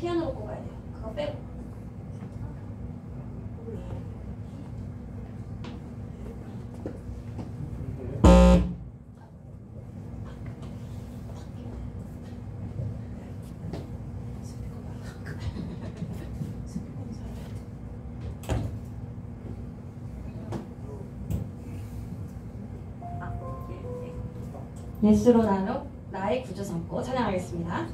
피아노로 꼽아야 돼요. 그거 빼고. 예수로 나의 구주 삼고 찬양하겠습니다.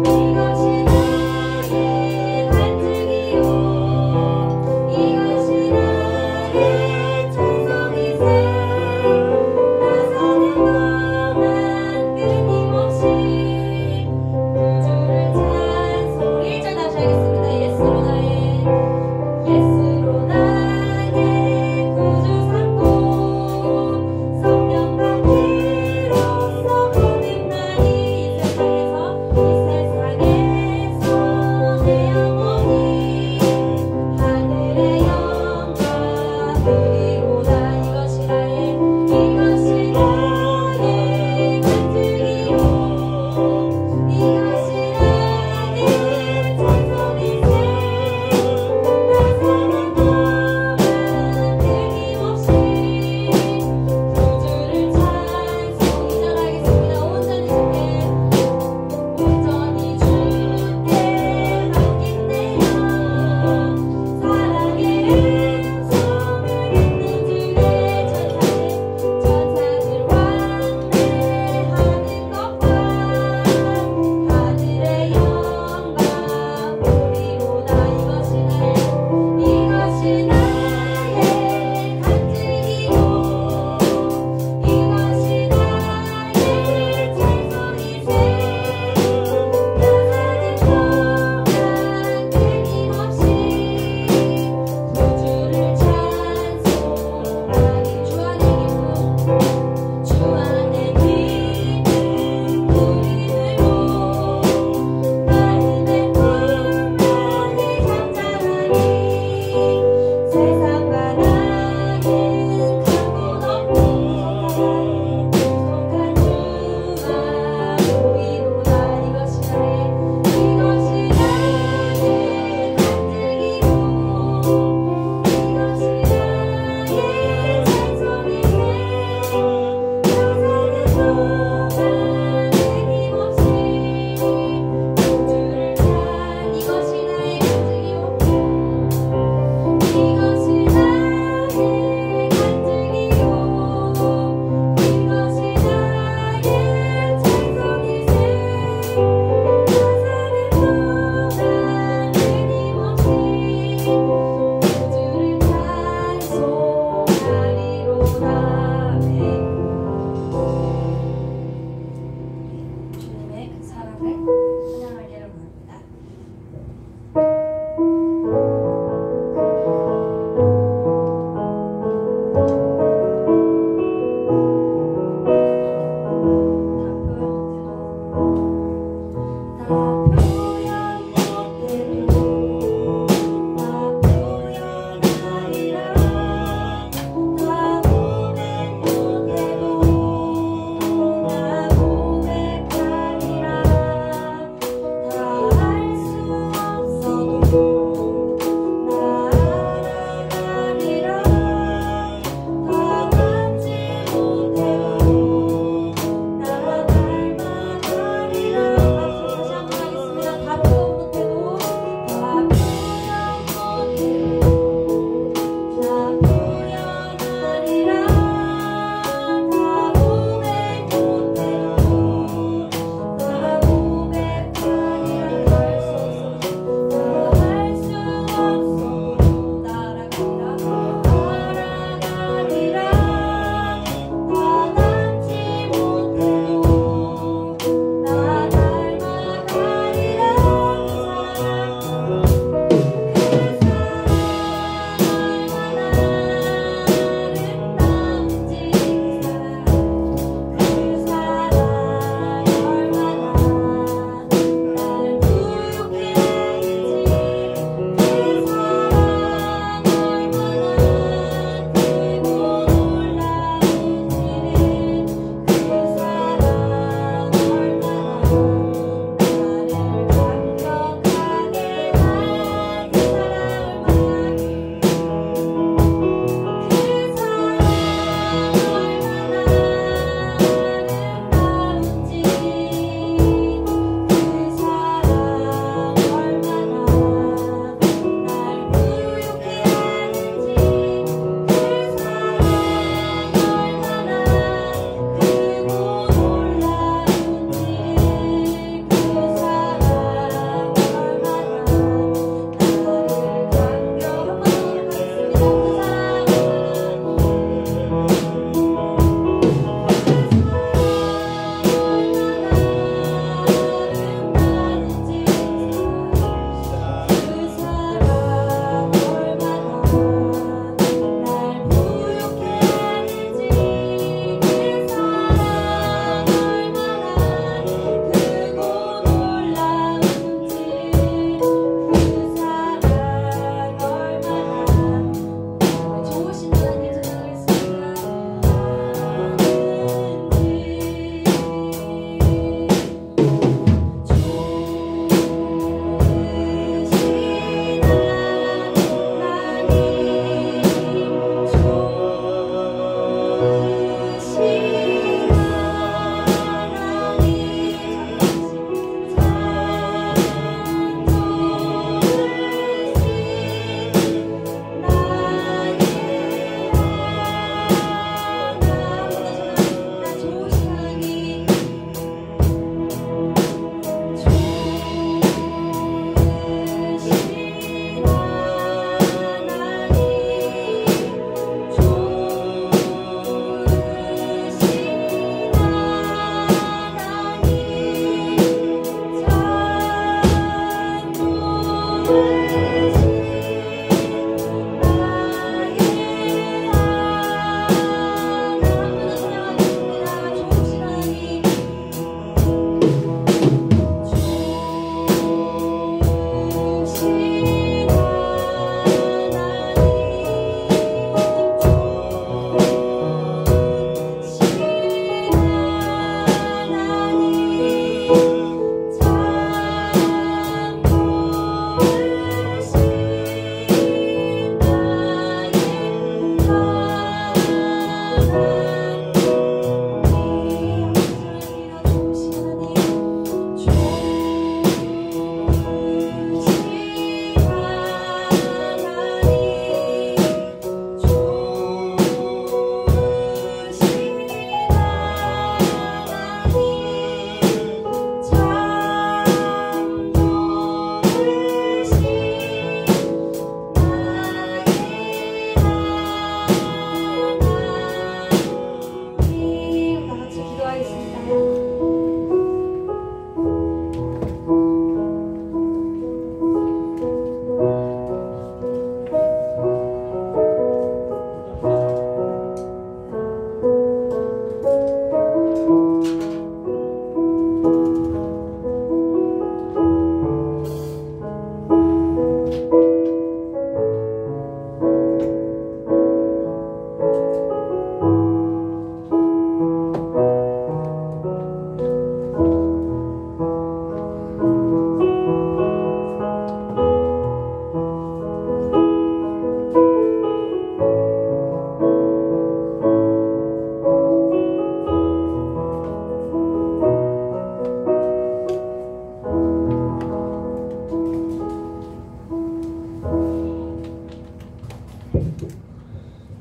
이것이 나의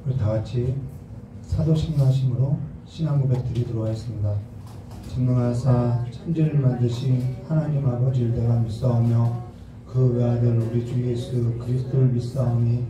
우리 다 같이 사도신앙하심으로 신앙 고백 드리도록 하겠습니다. 전능하사 천지를 만드신 하나님 아버지를 내가 믿사오며 그 외아들 우리 주 예수 그리스도를 믿사오니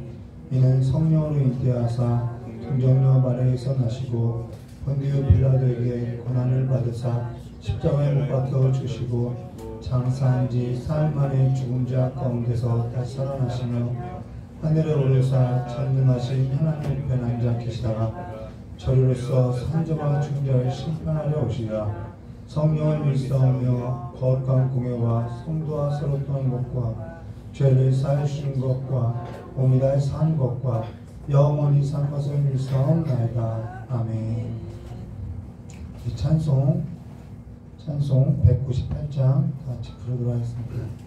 이는 성령으로 잉태하사 동정녀 마리아에서 나시고 본디오 빌라도에게 고난을 받으사 십자가에 못 박혀 주시고 장사한 지 사흘 만에 죽은 자 가운데서 다시 살아나시며 하늘에 오르사 전능하신 하나님 우편에 앉아 계시다가 저리로서 산자와 죽은 자를 심판하려 오시리라. 성령을 믿사오며 거룩한 공예와 성도와 서로 떠는 것과 죄를 사하시는 것과 몸이 다해 산 것과 영원히 산 것을 믿사옵나이다. 아멘. 이 찬송 198장 같이 부르도록 하겠습니다.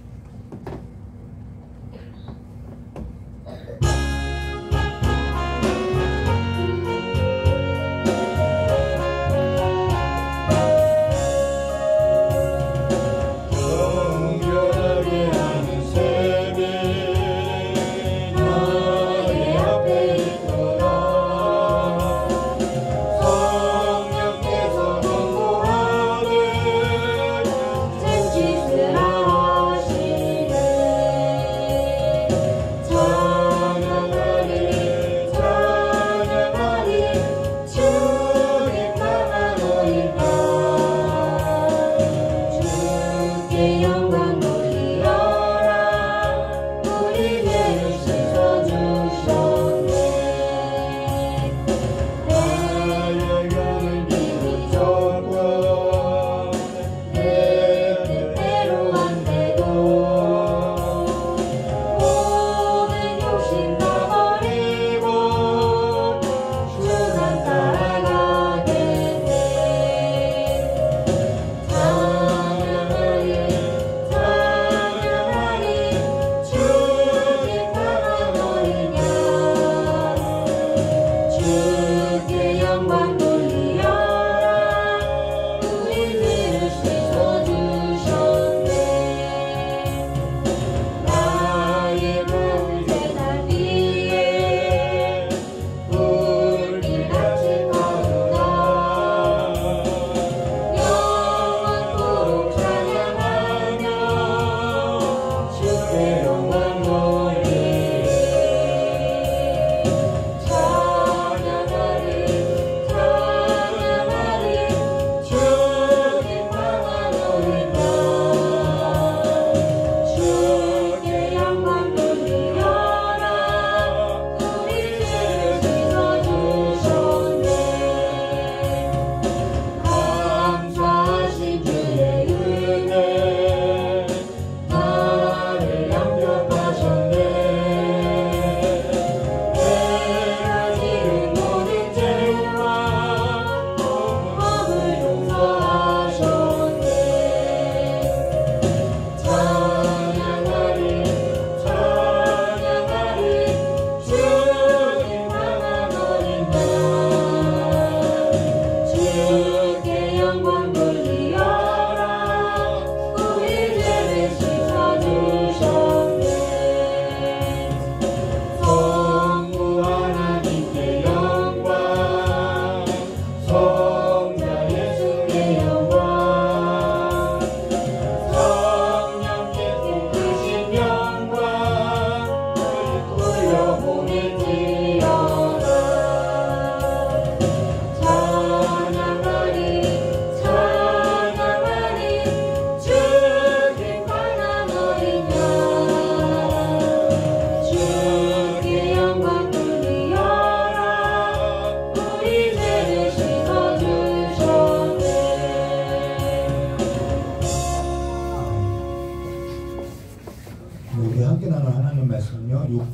말씀은요,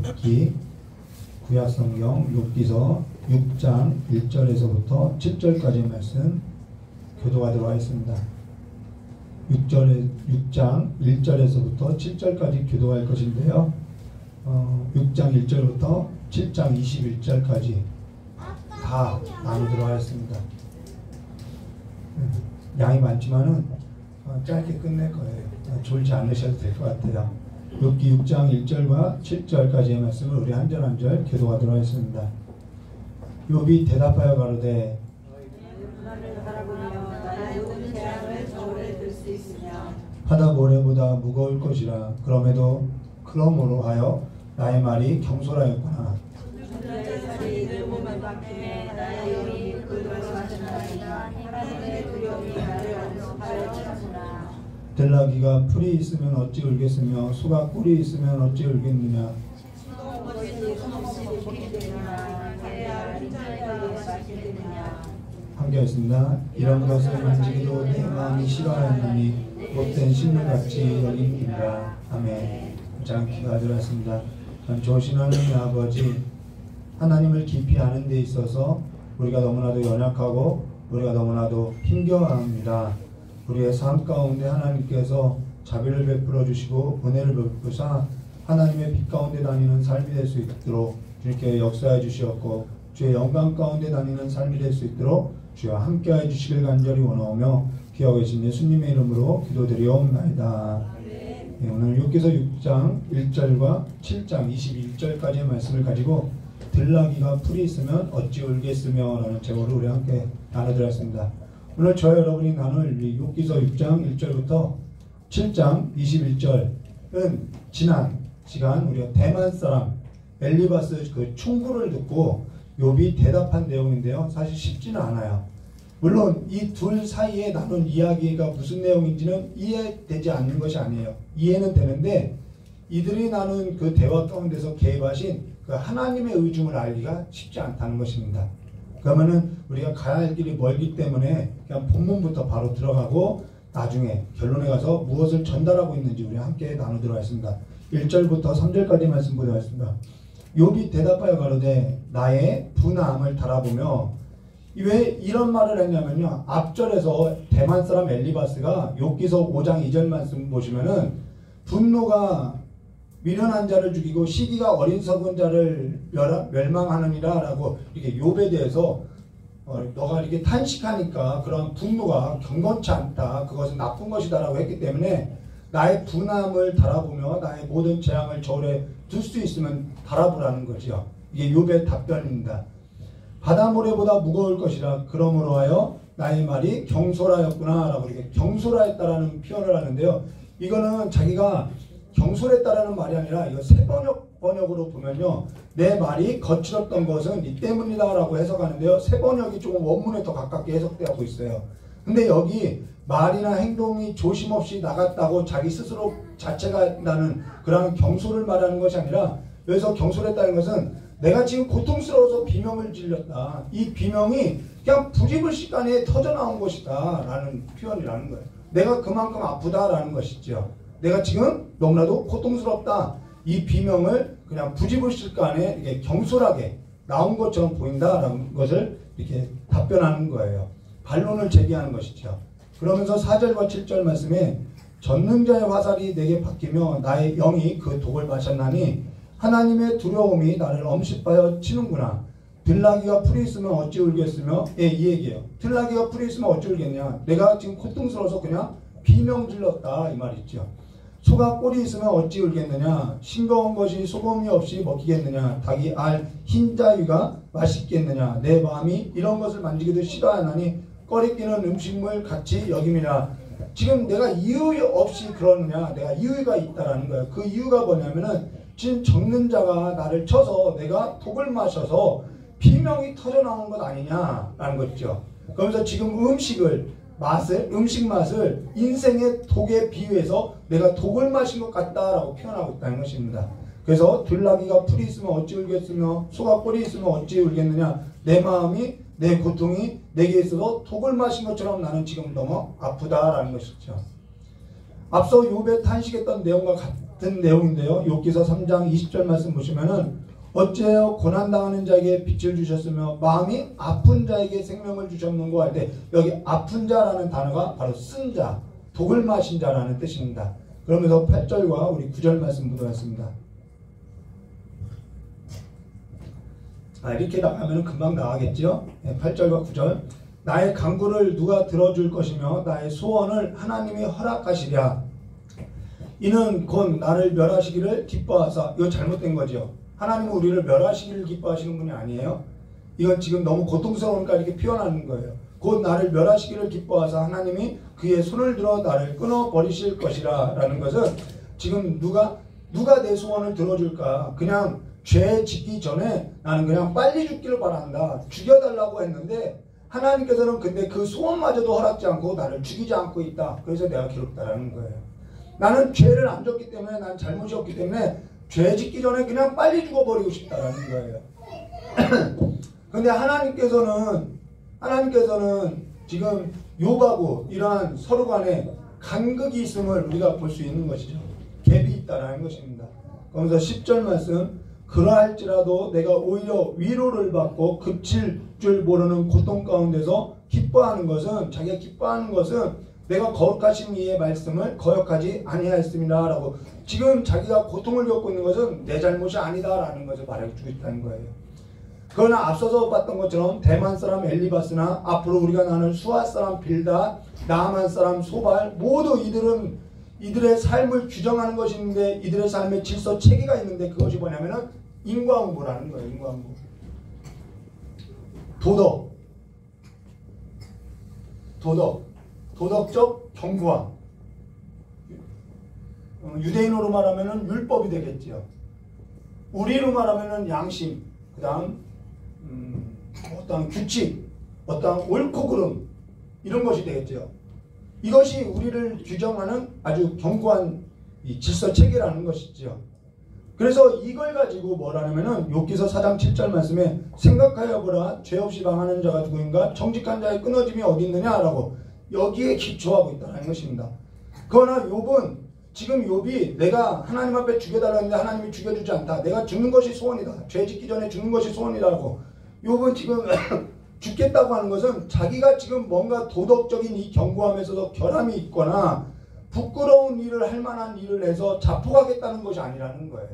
욥기 구약성경 욥기서 6장 1절에서부터 7절까지의 말씀 교도가 들어와 있습니다. 6장 1절에서부터 7절까지 교도할 것인데요. 6장 1절부터 7장 21절까지 다 나눠 들어와 있습니다. 양이 많지만은 짧게 끝낼 거예요. 졸지 않으셔도 될 것 같아요. 욥기 6장 1절과 7절까지의 말씀을 우리 한 절 한 절 교도가 들어와 있습니다. 욥이 대답하여 가로되 바다 모래보다 무거울 것이라. 그러므로 하여 나의 말이 경솔하였구나. 들나귀가 풀이 있으면 어찌 울겠으며 소가 꿀이 있으면 어찌 울겠느냐. 함께 했습니다. 이런 것을 만지기도 내 마음이 싫어하였나니 못된 식물같이 여김이라. 아멘. 장기가 들었습니다. 좋으신 하나님 아버지, 하나님을 깊이 아는 데 있어서 우리가 너무나도 연약하고 우리가 너무나도 힘겨워합니다. 우리의 삶 가운데 하나님께서 자비를 베풀어 주시고 은혜를 베푸사 하나님의 빛 가운데 다니는 삶이 될 수 있도록 주님께 역사해 주시었고, 주의 영광 가운데 다니는 삶이 될 수 있도록 주와 함께해 주시길 간절히 원하오며 기억하 계신 예수님의 이름으로 기도드리옵나이다. 네, 오늘 욥기서 6장 1절과 7장 21절까지의 말씀을 가지고 들나귀가 풀이 있으면 어찌 울겠으며 라는 제목으로 우리 함께 나눠드렸습니다. 오늘 저와 여러분이 나눌 욥기서 6장 1절부터 7장 21절은 지난 시간 우리가 대만 사람 엘리바스 그 충고를 듣고 욥이 대답한 내용인데요. 사실 쉽지는 않아요. 물론 이 둘 사이에 나눈 이야기가 무슨 내용인지는 이해되지 않는 것이 아니에요. 이해는 되는데 이들이 나눈 그 대화 가운데서 개입하신 그 하나님의 의중을 알기가 쉽지 않다는 것입니다. 그러면은 우리가 가야 할 길이 멀기 때문에 그냥 본문부터 바로 들어가고 나중에 결론에 가서 무엇을 전달하고 있는지 우리 함께 나누도록 하겠습니다. 1절부터 3절까지 말씀 보도록 하겠습니다. 욥이 대답하여 가로되 나의 분함을 달아보며, 왜 이런 말을 했냐면요, 앞절에서 대만 사람 엘리바스가 욥기서 5장 2절 말씀 보시면은 분노가 미련한 자를 죽이고 시기가 어리석은 자를 멸망하느니라 라고 이렇게 욥에 대해서 너가 이렇게 탄식하니까 그런 분노가 경건치 않다, 그것은 나쁜 것이다 라고 했기 때문에 나의 분함을 달아보며 나의 모든 재앙을 저울에 둘 수 있으면 달아보라는 거죠. 이게 욥의 답변입니다. 바다 모래보다 무거울 것이라. 그러므로 하여 나의 말이 경솔하였구나 라고 이렇게 경솔하였다라는 표현을 하는데요. 이거는 자기가 경솔했다라는 말이 아니라 이거 새 번역으로 보면요, 내 말이 거칠었던 것은 이 때문이다 라고 해석하는데요. 새 번역이 조금 원문에 더 가깝게 해석되고 있어요. 근데 여기 말이나 행동이 조심 없이 나갔다고 자기 스스로 자체가 나는 그런 경솔을 말하는 것이 아니라, 여기서 경솔했다는 것은 내가 지금 고통스러워서 비명을 질렀다, 이 비명이 그냥 부지불식간에 터져나온 것이다 라는 표현이라는 거예요. 내가 그만큼 아프다 라는 것이죠. 내가 지금 너무나도 고통스럽다, 이 비명을 그냥 부지불식간에 이렇게 경솔하게 나온 것처럼 보인다라는 것을 이렇게 답변하는 거예요. 반론을 제기하는 것이죠. 그러면서 4절과 7절 말씀에 전능자의 화살이 내게 박히며 나의 영이 그 독을 마셨나니 하나님의 두려움이 나를 엄습하여 치는구나. 들나귀가 풀이 있으면 어찌 울겠으며, 예, 이 얘기예요. 들나귀가 풀이 있으면 어찌 울겠냐. 내가 지금 고통스러워서 그냥 비명 질렀다 이 말이죠. 소가 꼴이 있으면 어찌 울겠느냐. 싱거운 것이 소금이 없이 먹히겠느냐. 닭이 알 흰자위가 맛있겠느냐. 내 마음이 이런 것을 만지기도 싫어하나니 꺼리끼는 음식물 같이 여김이라. 지금 내가 이유 없이 그러느냐. 내가 이유가 있다라는 거예요. 그 이유가 뭐냐면은 지금 적는 자가 나를 쳐서 내가 독을 마셔서 비명이 터져나온 것 아니냐라는 거죠. 그러면서 지금 음식 맛을 인생의 독에 비유해서 내가 독을 마신 것 같다라고 표현하고 있다는 것입니다. 그래서 들나귀가 풀이 있으면 어찌 울겠으며 소가 뿔이 있으면 어찌 울겠느냐. 내 마음이, 내 고통이 내게 있어서 독을 마신 것처럼 나는 지금 너무 아프다라는 것이죠. 앞서 욥에 탄식했던 내용과 같은 내용인데요. 욥기서 3장 20절 말씀 보시면은 어찌하여 고난당하는 자에게 빛을 주셨으며 마음이 아픈 자에게 생명을 주셨는고 할 때 여기 아픈 자라는 단어가 바로 쓴 자, 독을 마신 자라는 뜻입니다. 그러면서 8절과 우리 9절 말씀 보도록 이렇게 나가면 금방 나가겠죠. 8절과 9절. 나의 간구를 누가 들어줄 것이며 나의 소원을 하나님이 허락하시랴. 이는 곧 나를 멸하시기를 기뻐하사. 이거 잘못된 거죠. 하나님은 우리를 멸하시기를 기뻐하시는 분이 아니에요. 이건 지금 너무 고통스러우니까 이렇게 표현하는 거예요. 곧 나를 멸하시기를 기뻐하사 하나님이 그의 손을 들어 나를 끊어버리실 것이라 라는 것은 지금 누가 내 소원을 들어줄까. 그냥 죄 짓기 전에 나는 그냥 빨리 죽기를 바란다. 죽여달라고 했는데 하나님께서는 근데 그 소원마저도 허락지 않고 나를 죽이지 않고 있다. 그래서 내가 괴롭다라는 거예요. 나는 죄를 안 졌기 때문에, 난 잘못이 없기 때문에 죄 짓기 전에 그냥 빨리 죽어버리고 싶다라는 거예요. 근데 하나님께서는 지금 욥하고 이러한 서로 간에 간극이 있음을 우리가 볼 수 있는 것이죠. 갭이 있다라는 것입니다. 그러면서 10절 말씀, 그러할지라도 내가 오히려 위로를 받고 그칠 줄 모르는 고통 가운데서 기뻐하는 것은, 자기가 기뻐하는 것은 내가 거룩하신 이의 말씀을 거역하지 아니하였습니다 라고, 지금 자기가 고통을 겪고 있는 것은 내 잘못이 아니다 라는 것을 말해주고 있다는 거예요. 그러나 앞서서 봤던 것처럼 대만 사람 엘리바스나 앞으로 우리가 나눌 수아 사람 빌다, 나아만 사람 소발, 모두 이들의 삶을 규정하는 것이 있는데, 이들의 삶의 질서 체계가 있는데, 그것이 뭐냐면은 인과응보라는 거예요. 인과응보. 도덕적 경고함. 유대인으로 말하면은 율법이 되겠죠. 우리로 말하면은 양심, 그 다음 어떤 규칙, 어떤 옳고 그름, 이런 것이 되겠죠. 이것이 우리를 규정하는 아주 견고한 이 질서 체계라는 것이죠. 그래서 이걸 가지고 뭐라냐면은 욥기서 4장 7절 말씀에 생각하여 보라, 죄 없이 방하는 자가 누구인가, 정직한 자의 끊어짐이 어디 있느냐라고 여기에 기초하고 있다는 것입니다. 그러나 욥은, 지금 욥이 내가 하나님 앞에 죽여달라는데 하나님이 죽여주지 않다. 내가 죽는 것이 소원이다. 죄 짓기 전에 죽는 것이 소원이라고. 욥은 지금 죽겠다고 하는 것은 자기가 지금 뭔가 도덕적인 이 경고함에 있어서 결함이 있거나 부끄러운 일을 할 만한 일을 해서 자폭하겠다는 것이 아니라는 거예요.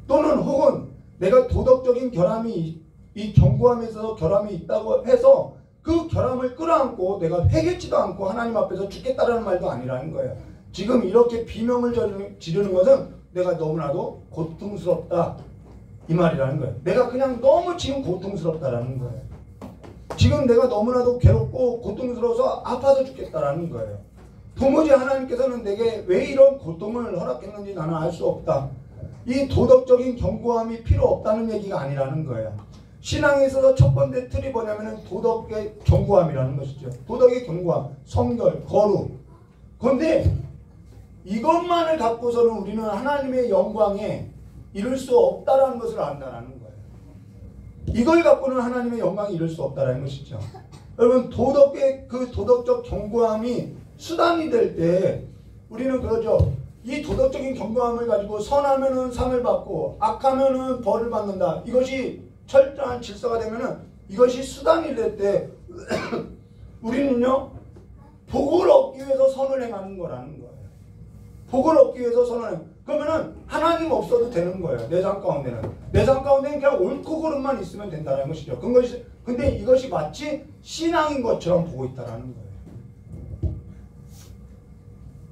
또는 혹은 내가 도덕적인 결함이, 이 경고함에 있어서 결함이 있다고 해서 그 결함을 끌어안고 내가 회개치도 않고 하나님 앞에서 죽겠다라는 말도 아니라는 거예요. 지금 이렇게 비명을 지르는 것은 내가 너무나도 고통스럽다, 이 말이라는 거예요. 내가 그냥 너무 지금 고통스럽다라는 거예요. 지금 내가 너무나도 괴롭고 고통스러워서 아파서 죽겠다라는 거예요. 도무지 하나님께서는 내게 왜 이런 고통을 허락했는지 나는 알 수 없다. 이 도덕적인 경고함이 필요 없다는 얘기가 아니라는 거예요. 신앙에 있어서 첫 번째 틀이 뭐냐면 도덕의 경고함이라는 것이죠. 도덕의 경고함, 성결, 거룩. 그런데 이것만을 갖고서는 우리는 하나님의 영광에 이룰 수 없다라는 것을 안다라는 거예요. 이걸 갖고는 하나님의 영광에 이룰 수 없다라는 것이죠. 여러분, 그 도덕적 경고함이 수단이 될 때 우리는 그러죠. 이 도덕적인 경고함을 가지고 선하면은 상을 받고 악하면은 벌을 받는다. 이것이 철저한 질서가 되면은 이것이 수단이 될 때 우리는요, 복을 얻기 위해서 선을 행하는 거라는 거예요. 복을 얻기 위해서 선을 행. 그러면은 하나님 없어도 되는 거예요. 내 삶 가운데는. 내 삶 가운데는 그냥 옳고 그름만 있으면 된다는 것이죠. 근데 이것이 마치 신앙인 것처럼 보고 있다라는 거예요.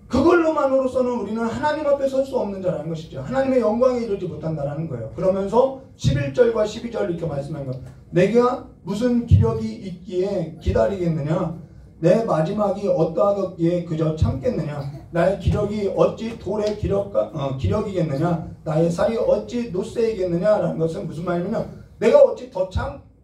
그걸로만으로서는 우리는 하나님 앞에 설 수 없는 자라는 것이죠. 하나님의 영광에 이르지 못한다라는 거예요. 그러면서 11절과 12절 이렇게 말씀한 거예요. 내가 무슨 기력이 있기에 기다리겠느냐? 내 마지막이 어떠하겠기에 그저 참겠느냐? 나의 기력이 어찌 돌의 기력이겠느냐? 나의 살이 어찌 노쇠이겠느냐? 라는 것은 무슨 말이냐면 내가 어찌 더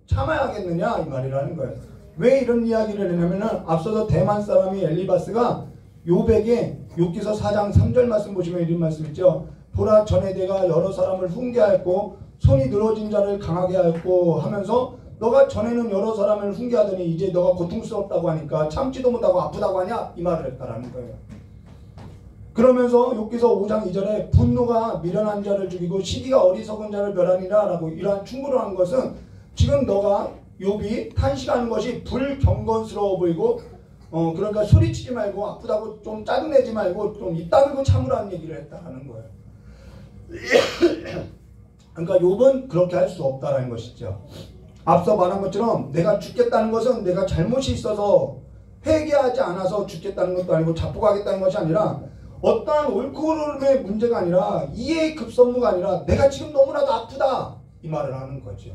참아야겠느냐? 이 말이라는 거예요. 왜 이런 이야기를 하냐면은 앞서서 대만 사람이 엘리바스가 욥에게 욥기서 4장 3절 말씀 보시면 이런 말씀 있죠. 보라, 전에 내가 여러 사람을 훈계하였고 손이 늘어진 자를 강하게 하였고 하면서 너가 전에는 여러 사람을 훈계하더니 이제 너가 고통스럽다고 하니까 참지도 못하고 아프다고 하냐? 이 말을 했다라는 거예요. 그러면서 욥기서 5장 2절에 분노가 미련한 자를 죽이고 시기가 어리석은 자를 멸하니라 라고 이러한 충고를 한 것은 지금 너가 욥이 탄식하는 것이 불경건스러워 보이고 그러니까 소리치지 말고 아프다고 좀 짜증내지 말고 좀 입 다물고 참으라는 얘기를 했다는 거예요. 그러니까 욥은 그렇게 할 수 없다라는 것이죠. 앞서 말한 것처럼 내가 죽겠다는 것은 내가 잘못이 있어서 회개하지 않아서 죽겠다는 것도 아니고 자폭하겠다는 것이 아니라 어떠한 옳고 그름의 문제가 아니라 이해의 급선무가 아니라 내가 지금 너무나도 아프다 이 말을 하는 거죠.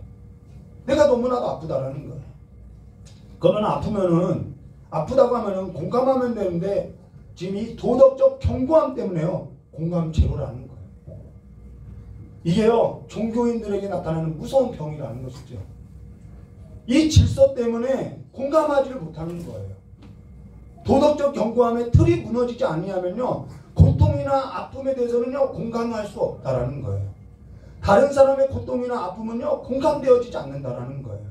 내가 너무나도 아프다라는 거예요. 그러면 아프다고 하면은 공감하면 되는데 지금 이 도덕적 경고함 때문에요 공감 제로라는 거예요. 이게요 종교인들에게 나타나는 무서운 병이라는 것이죠. 이 질서 때문에 공감하지를 못하는 거예요. 도덕적 경고함에 틀이 무너지지 아니하면요 고통이나 아픔에 대해서는요 공감할 수 없다라는 거예요. 다른 사람의 고통이나 아픔은요 공감되어지지 않는다라는 거예요.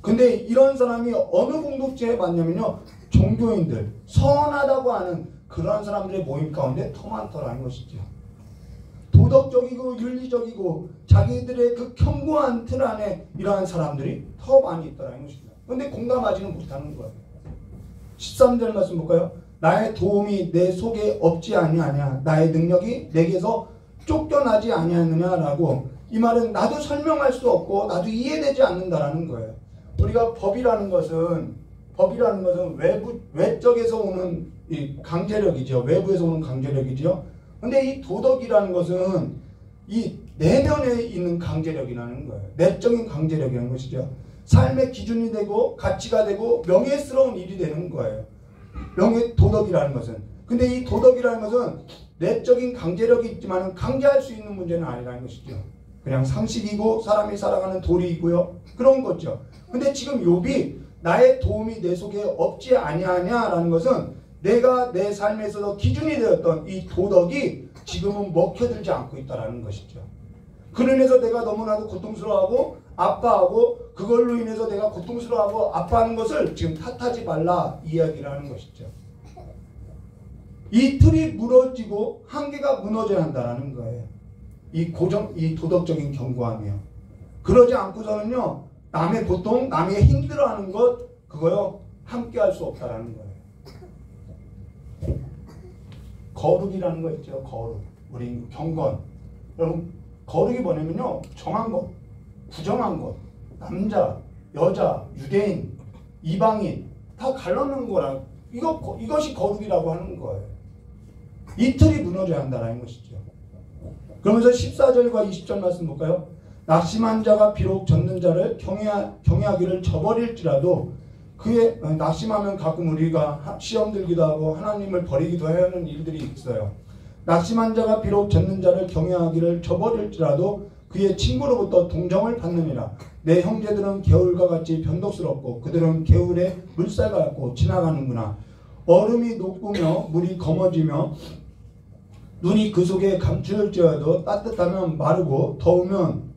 근데 이런 사람이 어느 공동체에 맞냐면요 종교인들, 선하다고 하는 그러한 사람들의 모임 가운데 더 많더라는 것이죠. 도덕적이고 윤리적이고 자기들의 그 견고한 틀 안에 이러한 사람들이 더 많이 있더라는 것입니다. 근데 공감하지는 못하는 거예요. 13절 말씀 볼까요? 나의 도움이 내 속에 없지 아니하냐, 나의 능력이 내게서 쫓겨나지 아니하느냐라고. 이 말은 나도 설명할 수 없고 나도 이해되지 않는다라는 거예요. 우리가 법이라는 것은 외적에서 오는 이 강제력이죠. 외부에서 오는 강제력이죠. 근데 이 도덕이라는 것은 이 내면에 있는 강제력이라는 거예요. 내적인 강제력이라는 것이죠. 삶의 기준이 되고 가치가 되고 명예스러운 일이 되는 거예요. 도덕이라는 것은. 근데 이 도덕이라는 것은 내적인 강제력이 있지만 강제할 수 있는 문제는 아니라는 것이죠. 그냥 상식이고 사람이 살아가는 도리이고요. 그런 거죠. 근데 지금 욥이 나의 도움이 내 속에 없지 아니하냐라는 것은 내가 내 삶에 있어서 기준이 되었던 이 도덕이 지금은 먹혀들지 않고 있다는 것이죠. 그로 인해서 내가 너무나도 고통스러워하고 아파하고 그걸로 인해서 내가 고통스러워하고 아파하는 것을 지금 탓하지 말라 이야기를 하는 것이죠. 이 틀이 무너지고 한계가 무너져야 한다는 거예요. 이 도덕적인 경고함이요. 그러지 않고서는요 남의 고통, 남의 힘들어하는 것 그거요 함께 할 수 없다라는 거예요. 거룩이라는 거 있죠. 거룩. 우리 경건. 여러분 거룩이 뭐냐면요 정한 것, 부정한 것, 남자, 여자, 유대인, 이방인 다 갈라놓는 거라. 이것이 거룩이라고 하는 거예요. 이 틀이 무너져야 한다는 것이죠. 그러면서 14절과 20절 말씀 볼까요? 낙심한 자가 비록 젖는 자를 경외하기를 저버릴지라도 그의 낙심하면 가끔 우리가 시험 들기도 하고 하나님을 버리기도 해야 하는 일들이 있어요. 낙심한 자가 비록 젖는 자를 경외하기를 저버릴지라도 그의 친구로부터 동정을 받느니라. 내 형제들은 개울과 같이 변덕스럽고 그들은 개울에 물살과 같고 지나가는구나. 얼음이 녹으며 물이 검어지며 눈이 그 속에 감추일지라도 따뜻하면 마르고 더우면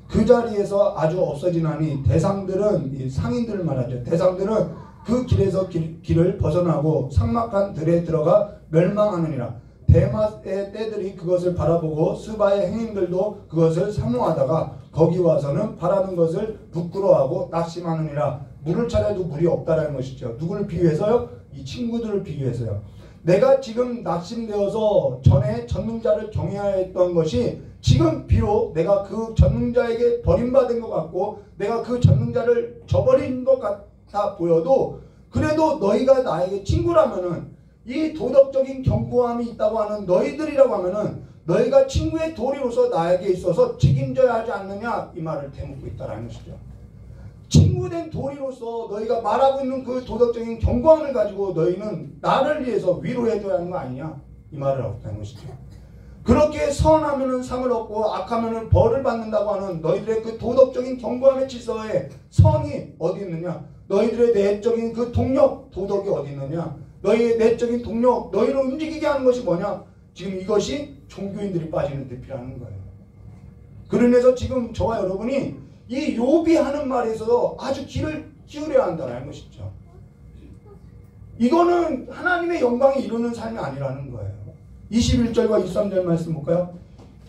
그 자리에서 아주 없어지나니 대상들은 상인들을 말하죠. 대상들은 그 길에서 길을 벗어나고 삭막한 들에 들어가 멸망하느니라. 대마의 떼들이 그것을 바라보고 스바의 행인들도 그것을 사모하다가 거기 와서는 바라는 것을 부끄러워하고 낙심하느니라. 물을 차려도 물이 없다라는 것이죠. 누구를 비유해서요? 이 친구들을 비유해서요. 내가 지금 낙심되어서 전에 전능자를 경외하였던 것이 지금 비록 내가 그 전능자에게 버림받은 것 같고 내가 그 전능자를 저버린 것 같아 보여도 그래도 너희가 나에게 친구라면은 이 도덕적인 경고함이 있다고 하는 너희들이라고 하면은 너희가 친구의 도리로서 나에게 있어서 책임져야 하지 않느냐 이 말을 대묻고 있다라는 것이죠. 친구된 도리로서 너희가 말하고 있는 그 도덕적인 경고함을 가지고 너희는 나를 위해서 위로해줘야 하는 거 아니냐 이 말을 하고 있다는 것이죠. 그렇게 선하면은 상을 얻고 악하면은 벌을 받는다고 하는 너희들의 그 도덕적인 경고함의 질서에 선이 어디 있느냐? 너희들의 내적인 그 동력 도덕이 어디 있느냐? 너희의 내적인 동력 너희를 움직이게 하는 것이 뭐냐? 지금 이것이 종교인들이 빠지는 늪이라는 거예요. 그러면서 지금 저와 여러분이 이 욥이 하는 말에 있어서 아주 귀를 기울여야 한다는 것이죠. 이거는 하나님의 영광이 이루는 삶이 아니라는 거예요. 21절과 23절 말씀 볼까요?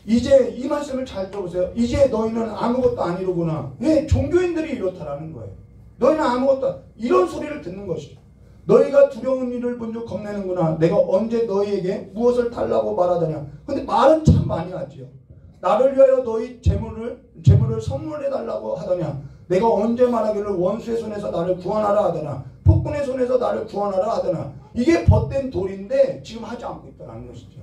이제 이 말씀을 잘 들어보세요. 이제 너희는 아무것도 아니로구나. 왜? 종교인들이 이렇다라는 거예요. 너희는 아무것도 이런 소리를 듣는 것이죠. 너희가 두려운 일을 본 줄 겁내는구나. 내가 언제 너희에게 무엇을 달라고 말하더냐. 근데 말은 참 많이 하지요. 나를 위하여 너희 재물을 선물해 달라고 하더냐. 내가 언제 말하기를 원수의 손에서 나를 구원하라 하더나 폭군의 손에서 나를 구원하라 하더나. 이게 벗된 돌인데 지금 하지 않고 있다는 것이죠.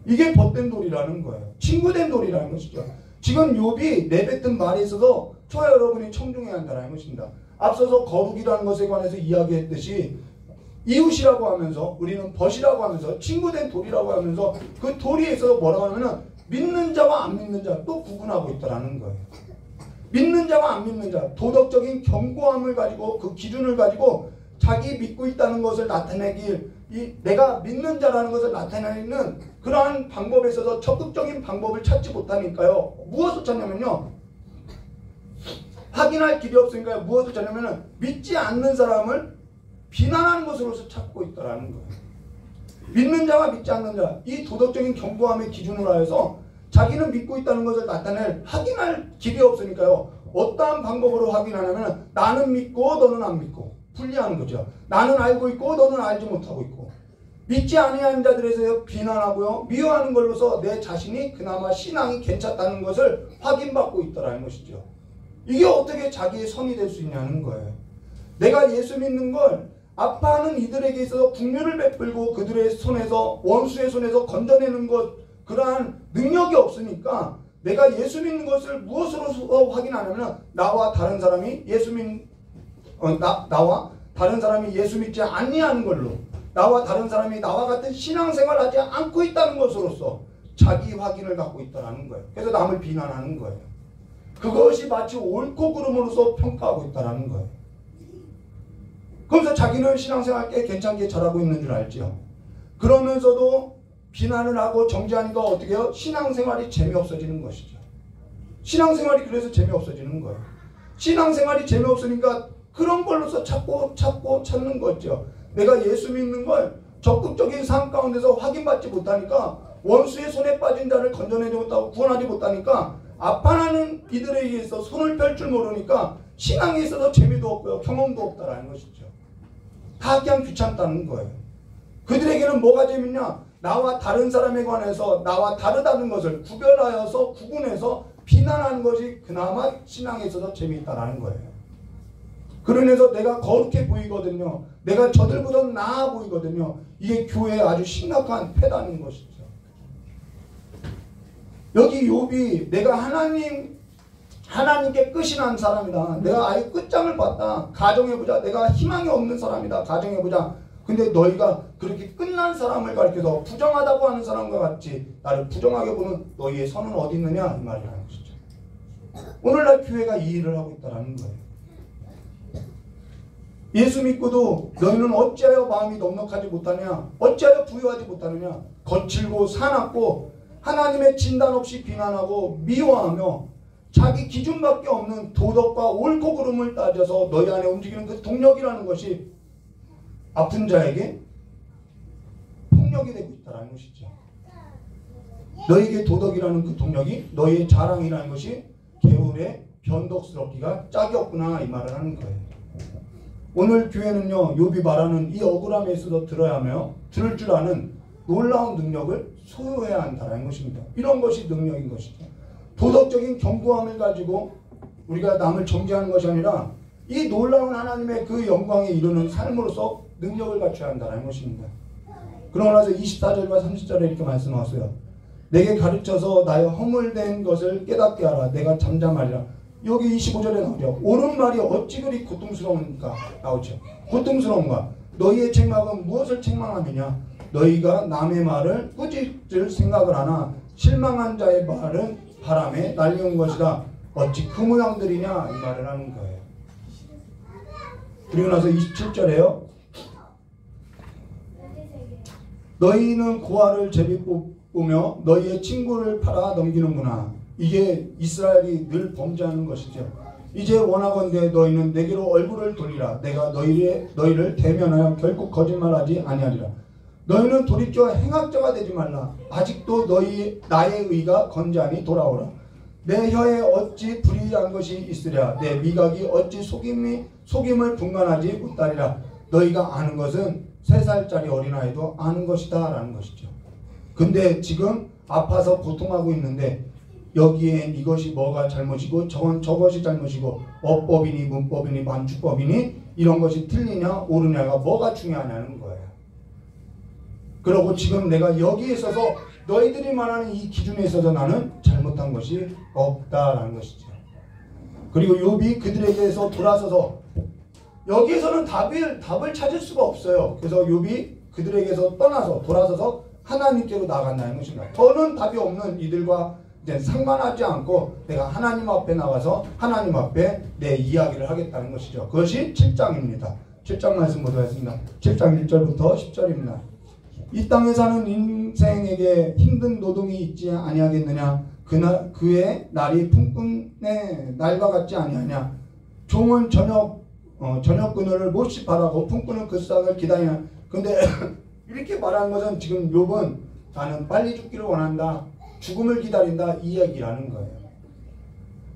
이게 벗된 돌이라는 거예요. 친구된 돌이라는 것이죠. 지금 욥이 내뱉은 말에 있어서 저와 여러분이 청중해야 한다는 것입니다. 앞서서 거룩이라는 것에 관해서 이야기했듯이 이웃이라고 하면서 우리는 벗이라고 하면서 친구된 돌이라고 하면서 그 돌에 있어서 뭐라고 하면은 믿는 자와 안 믿는 자 또 구분하고 있다는 거예요. 믿는 자와 안 믿는 자, 도덕적인 견고함을 가지고 그 기준을 가지고 자기 믿고 있다는 것을 나타내길, 내가 믿는 자라는 것을 나타내는 그러한 방법에 있어서 적극적인 방법을 찾지 못하니까요. 무엇을 찾냐면요. 확인할 길이 없으니까 무엇을 찾냐면은 믿지 않는 사람을 비난하는 것으로서 찾고 있다는 거예요. 믿는 자와 믿지 않는 자, 이 도덕적인 견고함의 기준으로 하여서 자기는 믿고 있다는 것을 확인할 길이 없으니까요. 어떠한 방법으로 확인하냐면 나는 믿고 너는 안 믿고 분리하는 거죠. 나는 알고 있고 너는 알지 못하고 있고 믿지 아니하는 자들에서 비난하고요. 미워하는 걸로서 내 자신이 그나마 신앙이 괜찮다는 것을 확인받고 있다는 것이죠. 이게 어떻게 자기의 선이 될 수 있냐는 거예요. 내가 예수 믿는 걸 아파하는 이들에게 있어서 국류를 베풀고 그들의 손에서 원수의 손에서 건져내는 것 그러한 능력이 없으니까 내가 예수 믿는 것을 무엇으로 확인하냐면 나와 다른 사람이 예수 믿지 아니하는 걸로 나와 다른 사람이 나와 같은 신앙생활을 하지 않고 있다는 것으로서 자기 확인을 갖고 있다는 거예요. 그래서 남을 비난하는 거예요. 그것이 마치 옳고 그름으로서 평가하고 있다는 거예요. 그러면서 자기는 신앙생활 꽤 괜찮게 잘하고 있는 줄 알죠. 그러면서도 비난을 하고 정죄하니까 어떻게 해요? 신앙생활이 재미없어지는 것이죠. 신앙생활이 그래서 재미없어지는 거예요. 신앙생활이 재미없으니까 그런 걸로서 찾는 거죠. 내가 예수 믿는 걸 적극적인 삶 가운데서 확인받지 못하니까 원수의 손에 빠진 자를 건져내지 못하고 구원하지 못하니까 아파하는 이들에 의해서 손을 펼 줄 모르니까 신앙에 있어서 재미도 없고요. 경험도 없다라는 것이죠. 다 그냥 귀찮다는 거예요. 그들에게는 뭐가 재밌냐? 나와 다른 사람에 관해서 나와 다르다는 것을 구별하여서 구분해서 비난하는 것이 그나마 신앙에 있어서 재미있다라는 거예요. 그러면서 내가 거룩해 보이거든요. 내가 저들보다 나아 보이거든요. 이게 교회의 아주 심각한 패다는 것이죠. 여기 욥이 내가 하나님께 끝이 난 사람이다. 내가 아예 끝장을 봤다. 가정해보자. 내가 희망이 없는 사람이다. 가정해보자. 근데 너희가 그렇게 끝난 사람을 가리켜서 부정하다고 하는 사람과 같이 나를 부정하게 보는 너희의 선은 어디 있느냐? 이 말이라는 것이죠. 오늘날 교회가 이 일을 하고 있다는 거예요. 예수 믿고도 너희는 어찌하여 마음이 넉넉하지 못하냐? 어찌하여 부유하지 못하느냐? 거칠고 사납고 하나님의 진단 없이 비난하고 미워하며 자기 기준밖에 없는 도덕과 옳고 그름을 따져서 너희 안에 움직이는 그 동력이라는 것이 아픈 자에게 폭력이 되고 있다는 것이죠. 너희에게 도덕이라는 그 동력이 너희의 자랑이라는 것이 개울에 변덕스럽기가 짝이 없구나 이 말을 하는 거예요. 오늘 교회는요 욥이 말하는 이 억울함에 있어서 들어야 하며 들을 줄 아는 놀라운 능력을 소유해야 한다는 것입니다. 이런 것이 능력인 것이죠. 도덕적인 견고함을 가지고 우리가 남을 정죄하는 것이 아니라 이 놀라운 하나님의 그 영광에 이르는 삶으로서 능력을 갖춰야 한다는 것입니다. 그러고 나서 24절과 30절에 이렇게 말씀하세요. 내게 가르쳐서 나의 허물된 것을 깨닫게 하라. 내가 잠잠하리라. 여기 25절에 나오죠. 옳은 말이 어찌 그리 고통스러운가 나오죠. 고통스러운가. 너희의 책망은 무엇을 책망하느냐. 너희가 남의 말을 꾸짖을 생각을 하나 실망한 자의 말은 바람에 날려온 것이다. 어찌 그 모양들이냐 이 말을 하는 거예요. 그리고 나서 27절에요. 너희는 고아를 제비 뽑으며 너희의 친구를 팔아 넘기는구나. 이게 이스라엘이 늘 범죄하는 것이죠. 이제 원하건대 너희는 내게로 얼굴을 돌리라. 내가 너희를 대면하여 결국 거짓말하지 아니하리라. 너희는 돌이켜 행악자가 되지 말라. 아직도 나의 의가 건재하니 돌아오라. 내 혀에 어찌 불의한 것이 있으랴. 내 미각이 어찌 속임을 분간하지 못하리라. 너희가 아는 것은 3살짜리 어린아이도 아는 것이다 라는 것이죠. 근데 지금 아파서 고통하고 있는데 여기엔 이것이 뭐가 잘못이고 저것이 잘못이고 어법이니 문법이니 만주법이니 이런 것이 틀리냐 옳으냐가 뭐가 중요하냐는 거예요. 그러고 지금 내가 여기에 있어서 너희들이 말하는 이 기준에 있어서 나는 잘못한 것이 없다라는 것이죠. 그리고 욥이 그들에게서 돌아서서 여기에서는 답을 찾을 수가 없어요. 그래서 욥이 그들에게서 떠나서 돌아서서 하나님께로 나간다는 것입니다. 더는 답이 없는 이들과 이제 상관하지 않고 내가 하나님 앞에 나가서 하나님 앞에 내 이야기를 하겠다는 것이죠. 그것이 7장입니다. 7장 말씀 보도록 하겠습니다. 7장 1절부터 10절입니다. 이 땅에 사는 인생에게 힘든 노동이 있지 아니하겠느냐. 그의 날이 품꾼의 날과 같지 아니하냐. 종은 저녁 그늘을 몹시 바라고 품꾼은 그 싹을 기다리냐. 근데 이렇게 말하는 것은 지금 욥은 나는 빨리 죽기를 원한다. 죽음을 기다린다. 이 얘기라는 거예요.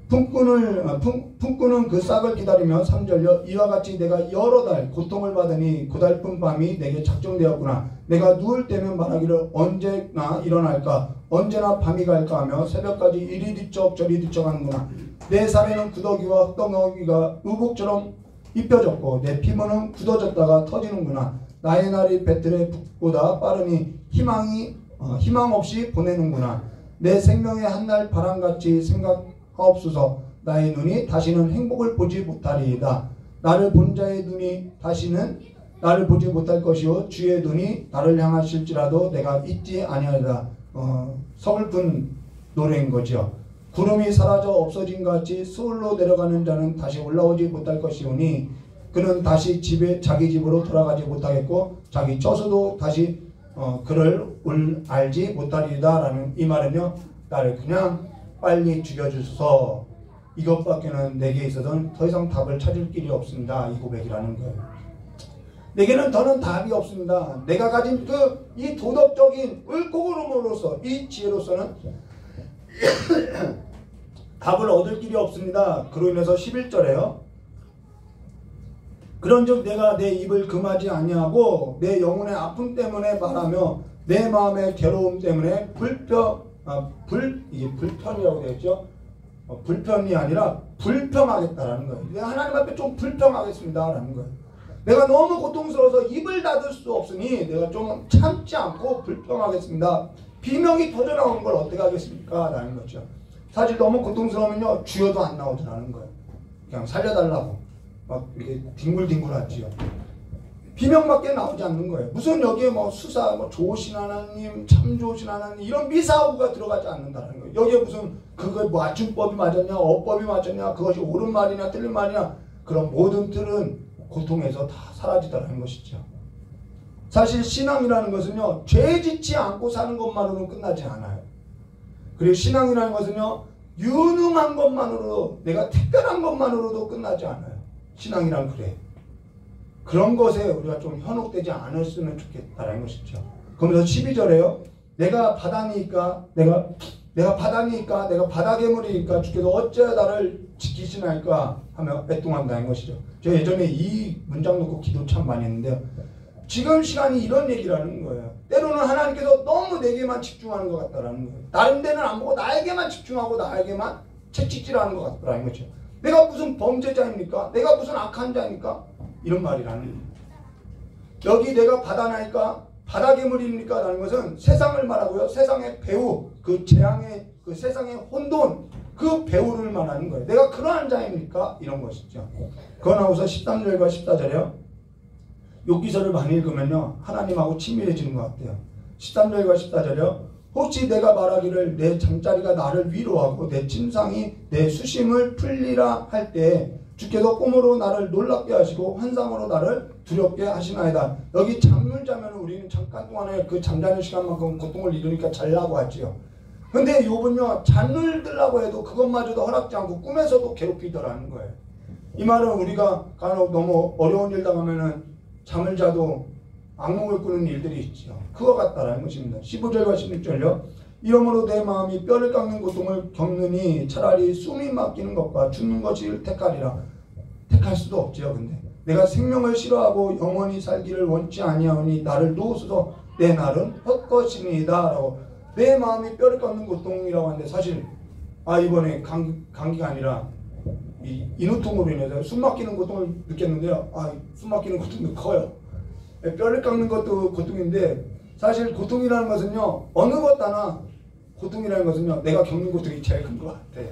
품꾼은 그 싹을 기다리며 3절여 이와 같이 내가 여러 달 고통을 받으니 고달픈 밤이 내게 작정되었구나. 내가 누울 때면 말하기를 언제나 일어날까 언제나 밤이 갈까 하며 새벽까지 이리 뒤척 저리 뒤척 하는구나. 내 살에는 구더기와 흙덩어리가 의복처럼 입혀졌고 내 피부는 굳어졌다가 터지는구나. 나의 날이 배틀의 북보다 빠르니 희망 없이 보내는구나. 내 생명의 한날 바람같이 생각하옵소서. 나의 눈이 다시는 행복을 보지 못하리이다. 나를 본 자의 눈이 다시는 나를 보지 못할 것이요 주의 눈이 나를 향하실지라도 내가 잊지 아니하리라. 서글픈 노래인 거죠. 구름이 사라져 없어진 것 같이 스올로 내려가는 자는 다시 올라오지 못할 것이오니 그는 다시 자기 집으로 돌아가지 못하겠고 자기 처소도 다시 그를 알지 못하리이다 라는 이 말은요, 나를 그냥 빨리 죽여주소서. 이것밖에는 내게 있어서는 더 이상 답을 찾을 길이 없습니다. 이 고백이라는 거예요. 내게는 더는 답이 없습니다. 내가 가진 이 도덕적인 을고그름으로서 이 지혜로서는 답을 얻을 길이 없습니다. 그로 인해서 11절에요. 그런즉 내가 내 입을 금하지 아니하고 내 영혼의 아픔 때문에 말하며 내 마음의 괴로움 때문에 이게 불편이라고 되어 있죠. 불편이 아니라 불평하겠다라는 거예요. 내가 하나님 앞에 좀 불평하겠습니다 라는 거예요. 내가 너무 고통스러워서 입을 닫을 수 없으니 내가 좀 참지 않고 불평하겠습니다. 비명이 터져나오는 걸 어떻게 하겠습니까? 라는 거죠. 사실 너무 고통스러우면요 주여도 안 나오더라는 거예요. 그냥 살려달라고 막 이렇게 뒹굴뒹굴하지요. 비명밖에 나오지 않는 거예요. 무슨 여기에 뭐 수사, 좋으신 하나님, 참 좋으신 하나님 이런 미사오가 들어가지 않는다는 거예요. 여기에 무슨 그거 맞춤법이 맞았냐, 어법이 맞았냐, 그것이 옳은 말이냐, 틀린 말이냐 그런 모든 틀은 고통에서 다 사라지더라는 것이죠. 사실 신앙이라는 것은요 죄 짓지 않고 사는 것만으로는 끝나지 않아요. 그리고 신앙이라는 것은요 유능한 것만으로 내가 특별한 것만으로도 끝나지 않아요. 신앙이란 그래. 그런 것에 우리가 좀 현혹되지 않았으면 좋겠다라는 것이죠. 그러면서 12절에요. 내가 바다니까 내가 바다 괴물이니까 주께서 어찌 나를 지키시나이까 하며 애통한다는 것이죠. 제가 예전에 이 문장 놓고 기도 참 많이 했는데요. 지금 시간이 이런 얘기라는 거예요. 때로는 하나님께서 너무 내게만 집중하는 것 같다라는 거예요. 다른 데는 안 보고 나에게만 집중하고 나에게만 채찍질하는 것 같다라는 거죠. 내가 무슨 범죄자입니까? 내가 무슨 악한 자입니까? 이런 말이라는 거예요. 여기 내가 바다나니까 바다 괴물입니까? 라는 것은 세상을 말하고요. 세상의 배후, 그 재앙의 그 세상의 혼돈, 그 배후를 말하는 거예요. 내가 그러한 자입니까? 이런 것이죠. 그거 나오서 13절과 14절이요. 욥기서를 많이 읽으면요. 하나님하고 친밀해지는 것 같아요. 13절과 14절이요. 혹시 내가 말하기를 내 잠자리가 나를 위로하고 내 침상이 내 수심을 풀리라 할 때 주께서 꿈으로 나를 놀랍게 하시고 환상으로 나를 두렵게 하시나이다. 여기 잠을 자면 우리는 잠깐 동안에 그 잠자는 시간만큼 고통을 잃으니까 잘라고 하지요. 근데 욥은요 잠을 들라고 해도 그것마저도 허락지 않고 꿈에서도 괴롭히더라는 거예요. 이 말은 우리가 간혹 너무 어려운 일 당하면은 잠을 자도 악몽을 꾸는 일들이 있죠. 그와 같다라는 것입니다. 15절과 16절요. 이러므로 내 마음이 뼈를 깎는 고통을 겪느니 차라리 숨이 막히는 것과 죽는 것을 택하리라. 택할 수도 없지요. 근데 내가 생명을 싫어하고 영원히 살기를 원치 아니하오니 나를 놓으소서 내 날은 헛것이니이다 라고. 내 마음이 뼈를 깎는 고통이라고 하는데 사실 이번에 감기가 아니라 인후통으로 인해서 숨 막히는 고통을 느꼈는데요. 숨 막히는 고통도 커요. 뼈를 깎는 것도 고통인데 사실 고통이라는 것은요, 어느 것 하나 고통이라는 것은요, 내가 겪는 고통이 제일 큰 것 같아요.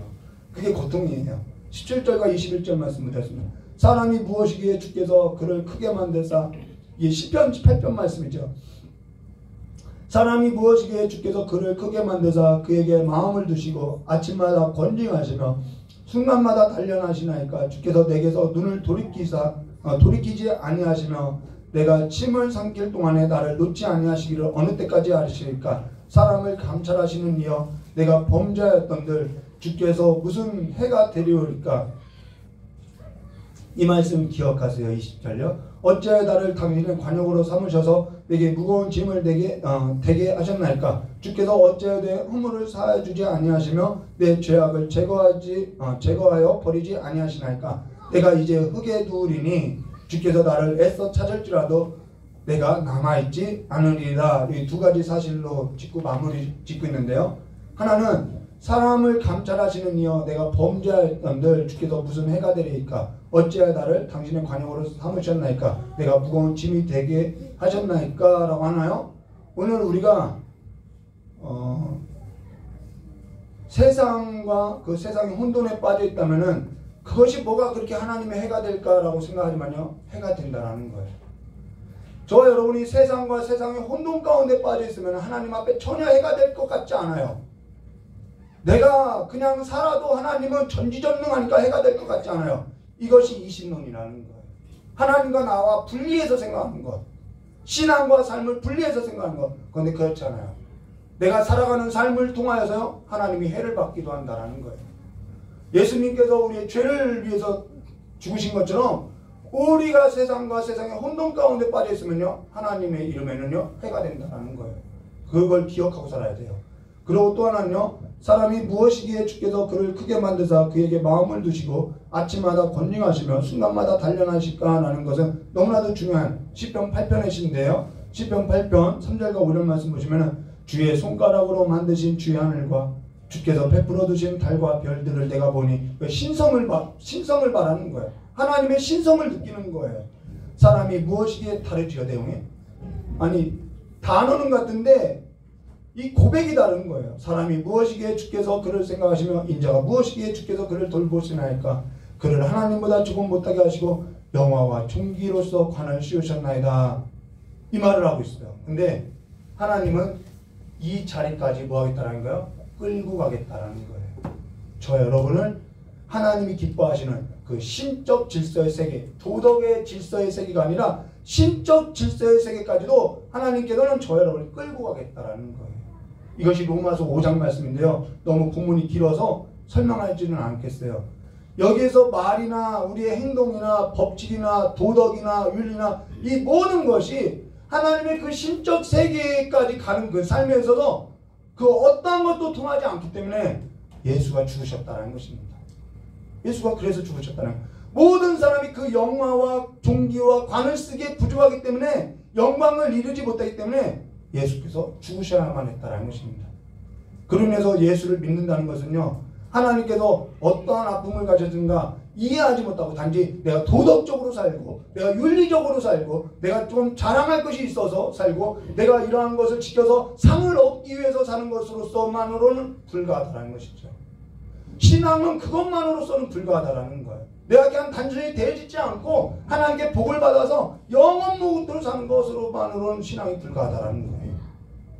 그게 고통이에요. 17절과 21절 말씀을 드렸습니다. 사람이 무엇이기에 주께서 그를 크게 만드사. 이게 시편 8편 말씀이죠. 사람이 무엇이기에 주께서 그를 크게 만드사 그에게 마음을 두시고 아침마다 권징하시며 순간마다 단련하시나이까. 주께서 내게서 눈을 돌이키지 아니하시며 내가 침을 삼킬 동안에 나를 놓지 아니하시기를 어느 때까지 하시리까. 사람을 감찰하시는 이여 내가 범죄하였던들 주께서 무슨 해가 되리오리까. 이 말씀 기억하세요. 20절요. 어찌하여 나를 당신의 관역으로 삼으셔서 내게 무거운 짐을 대게 하셨나이까. 주께서 어찌하여 내 허물을 사하여주지 아니하시며 내 죄악을 제거하여 버리지 아니하시나이까. 내가 이제 흙에 두으리니 주께서 나를 애써 찾을지라도 내가 남아있지 않으리라. 이 두 가지 사실로 마무리 짓고 있는데요. 하나는 사람을 감찰하시는 이여 내가 범죄하였던들 주께서 무슨 해가 되리이까. 어찌하여 나를 당신의 관용으로 삼으셨나이까. 내가 무거운 짐이 되게 하셨나이까 라고 하나요? 오늘 우리가 세상과 그 세상의 혼돈에 빠져 있다면은 그것이 뭐가 그렇게 하나님의 해가 될까라고 생각하지만요, 해가 된다라는 거예요. 저와 여러분이 세상과 세상의 혼돈 가운데 빠져 있으면 하나님 앞에 전혀 해가 될 것 같지 않아요. 내가 그냥 살아도 하나님은 전지전능하니까 해가 될 것 같지 않아요. 이것이 이신론이라는 거예요. 하나님과 나와 분리해서 생각하는 것. 신앙과 삶을 분리해서 생각하는 것. 그런데 그렇지 않아요. 내가 살아가는 삶을 통하여서 하나님이 해를 받기도 한다는 거예요. 예수님께서 우리의 죄를 위해서 죽으신 것처럼 우리가 세상과 세상의 혼돈 가운데 빠져 있으면요, 하나님의 이름에는요 해가 된다는 거예요. 그걸 기억하고 살아야 돼요. 그리고 또 하나는요, 사람이 무엇이기에 주께서 그를 크게 만드사 그에게 마음을 두시고 아침마다 권징하시며 순간마다 단련하실까 하는 것은 너무나도 중요한 시편 8편의 시인데요. 시편 8편 3절과 5절 말씀 보시면은 주의 손가락으로 만드신 주의 하늘과 주께서 베풀어 두신 달과 별들을 내가 보니 신성을 말하는 거예요. 하나님의 신성을 느끼는 거예요. 사람이 무엇이기에 다르지요, 내용이? 아니, 단어는 같은데 이 고백이 다른 거예요. 사람이 무엇이기에 주께서 그를 생각하시며 인자가 무엇이기에 주께서 그를 돌보시나이까. 그를 하나님보다 조금 못하게 하시고 영화와 총기로서 관을 씌우셨나이다. 이 말을 하고 있어요. 근데 하나님은 이 자리까지 뭐 하겠다는 거예요? 끌고 가겠다라는 거예요. 저 여러분을 하나님이 기뻐하시는 그 신적 질서의 세계, 도덕의 질서의 세계가 아니라 신적 질서의 세계까지도 하나님께서는 저 여러분을 끌고 가겠다라는 거예요. 이것이 로마서 5장 말씀인데요. 너무 본문이 길어서 설명하지는 않겠어요. 여기에서 말이나 우리의 행동이나 법칙이나 도덕이나 윤리나 이 모든 것이 하나님의 그 신적 세계까지 가는 그 삶에서도 그 어떤 것도 통하지 않기 때문에 예수가 죽으셨다는 것입니다. 예수가 그래서 죽으셨다는 거예요. 모든 사람이 그 영화와 종기와 관을 쓰기에 부족하기 때문에 영광을 이루지 못하기 때문에 예수께서 죽으셔야만 했다는 것입니다. 그로 인해서 예수를 믿는다는 것은요, 하나님께서 어떠한 아픔을 가졌든가 이해하지 못하고 단지 내가 도덕적으로 살고 내가 윤리적으로 살고 내가 좀 자랑할 것이 있어서 살고 내가 이러한 것을 지켜서 상을 얻기 위해서 사는 것으로서만으로는 불가하다는 것이죠. 신앙은 그것만으로서는 불가하다는 거예요. 내가 그냥 단순히 대짓지 않고 하나님께 복을 받아서 영원 무릇대로 사는 것으로만으로는 신앙이 불가하다는 거예요.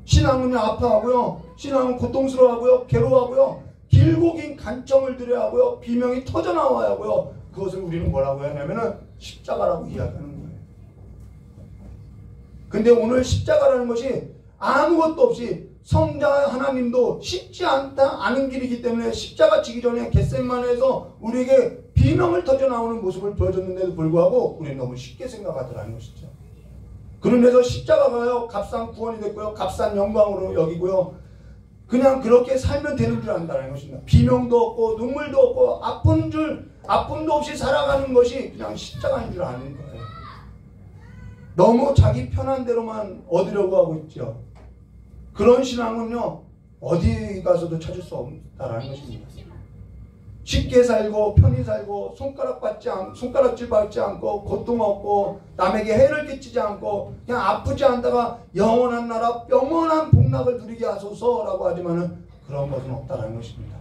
신앙은 아파하고요, 신앙은 고통스러워하고요, 괴로워하고요, 길고 긴 간청을 들여야 하고요, 비명이 터져나와야 하고요. 그것을 우리는 뭐라고 하냐면은 십자가라고 이야기하는 거예요. 근데 오늘 십자가라는 것이 아무것도 없이 성자 하나님도 쉽지 않은 길이기 때문에 십자가 지기 전에 겟세마네에서 우리에게 비명을 터져나오는 모습을 보여줬는데도 불구하고 우리는 너무 쉽게 생각하더라는 것이죠. 그러면서 십자가가요 값싼 구원이 됐고요, 값싼 영광으로 여기고요, 그냥 그렇게 살면 되는 줄 안다는 것입니다. 비명도 없고 눈물도 없고 아픔도 없이 살아가는 것이 그냥 십자가인 줄 아는 거예요. 너무 자기 편한 대로만 얻으려고 하고 있죠. 그런 신앙은요 어디 가서도 찾을 수 없다라는 것입니다. 쉽게 살고 편히 살고 손가락질 받지 않고 고통 없고 남에게 해를 끼치지 않고 그냥 아프지 않다가 영원한 나라 영원한 복락을 누리게 하소서라고 하지만은 그런 것은 없다라는 것입니다.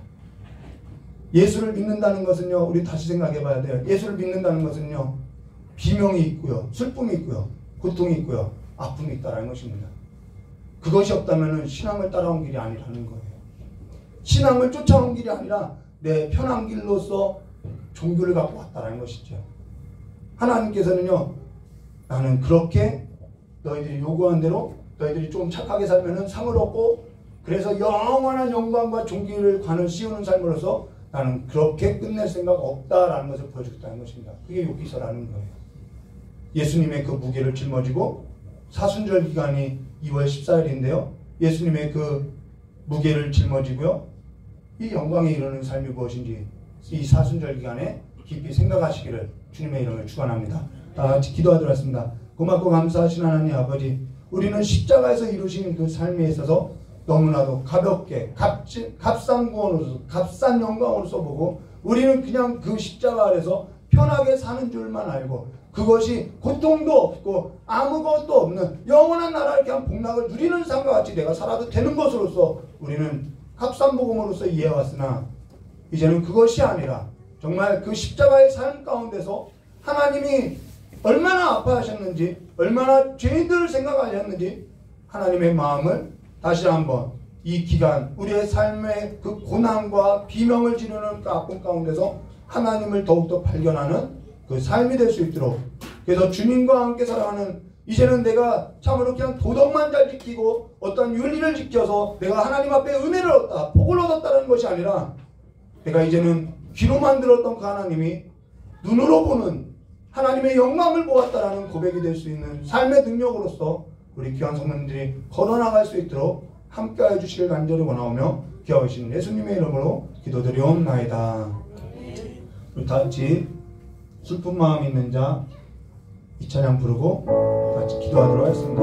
예수를 믿는다는 것은요, 우리 다시 생각해 봐야 돼요. 예수를 믿는다는 것은요, 비명이 있고요, 슬픔이 있고요, 고통이 있고요, 아픔이 있다라는 것입니다. 그것이 없다면은 신앙을 따라온 길이 아니라는 거예요. 신앙을 쫓아온 길이 아니라 내 편한 길로서 종교를 갖고 왔다는 것이죠. 하나님께서는요, 나는 그렇게 너희들이 요구한 대로 너희들이 좀 착하게 살면은 상을 얻고 그래서 영원한 영광과 존귀를 관을 씌우는 삶으로서 나는 그렇게 끝낼 생각 없다라는 것을 보여주겠다는 것입니다. 그게 요기서라는 거예요. 예수님의 그 무게를 짊어지고 사순절 기간이 2월 14일인데요. 예수님의 그 무게를 짊어지고요. 이 영광에 이르는 삶이 무엇인지 이 사순절 기간에 깊이 생각하시기를 주님의 이름을 축원합니다. 다 같이 기도하도록 하겠습니다. 고맙고 감사하신 하나님 아버지, 우리는 십자가에서 이루신 그 삶에 있어서 너무나도 가볍게 값싼 구원으로서 값싼 영광으로서 보고 우리는 그냥 그 십자가 아래서 편하게 사는 줄만 알고 그것이 고통도 없고 아무것도 없는 영원한 나라를 그냥 복락을 누리는 삶과 같이 내가 살아도 되는 것으로서 우리는 값싼 복음으로서 이해해왔으나 이제는 그것이 아니라 정말 그 십자가의 삶 가운데서 하나님이 얼마나 아파하셨는지 얼마나 죄인들을 생각하셨는지 하나님의 마음을 다시 한번 이 기간 우리의 삶의 그 고난과 비명을 지르는 그 아픔 가운데서 하나님을 더욱더 발견하는 그 삶이 될 수 있도록, 그래서 주님과 함께 살아가는, 이제는 내가 참으로 그냥 도덕만 잘 지키고 어떤 윤리를 지켜서 내가 하나님 앞에 은혜를 얻었다, 복을 얻었다는 것이 아니라 내가 이제는 귀로만 들었던 그 하나님이 눈으로 보는 하나님의 영광을 보았다라는 고백이 될 수 있는 삶의 능력으로서 우리 귀한 성도님들이 걸어나갈 수 있도록 함께해 주시길 간절히 원하오며 귀하신 예수님의 이름으로 기도드리옵나이다. 우리 다 같이 슬픈 마음 있는 자 이 찬양 부르고 같이 기도하도록 하겠습니다.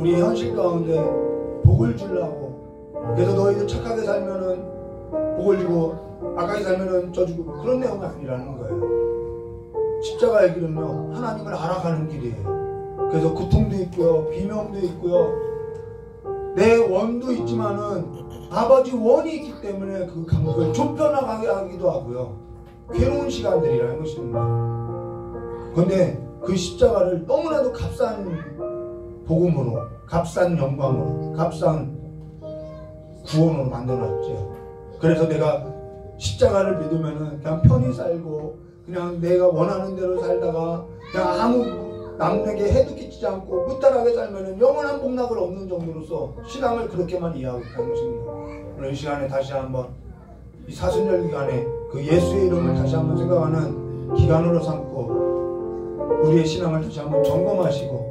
우리 현실 가운데 복을 주려고. 그래서 너희들 착하게 살면은 복을 주고 악하게 살면은 져주고, 그런 내용이 아니라는 거예요. 십자가의 길은요, 하나님을 알아가는 길이에요. 그래서 고통도 있고요, 비명도 있고요, 내 원도 있지만은 아버지 원이 있기 때문에 그 감격을 좁혀나가게 하기도 하고요, 괴로운 시간들이라는 것입니다. 그런데 그 십자가를 너무나도 값싼 복음으로, 값싼 영광으로, 값싼 구원으로 만들어놨죠. 그래서 내가 십자가를 믿으면은 그냥 편히 살고 그냥 내가 원하는 대로 살다가 그냥 아무 남에게 해도 끼치지 않고 무탈하게 살면은 영원한 복락을 얻는 정도로서 신앙을 그렇게만 이해하고 있다는 것입니다. 오늘 이 시간에 다시 한번 이 사순절 기간에 그 예수의 이름을 다시 한번 생각하는 기간으로 삼고 우리의 신앙을 다시 한번 점검하시고,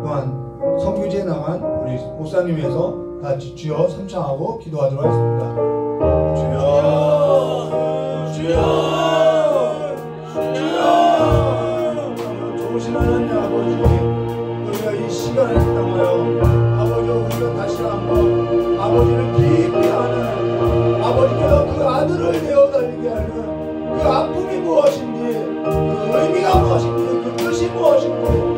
또한 선교지에 나간 우리 목사님에서 같이 주여 삼창하고 기도하도록 하겠습니다. 주여, 주여, 주여. 좋으신 하나님 아버지, 우리가 이 시간을 통하여 아버지, 우리가 다시 한번 아버지를 깊이 아는, 아버지께서 그 아들을 내어달리게 하는 그 아픔이 무엇인지, 그 의미가 무엇인지, 그 뜻이 무엇인지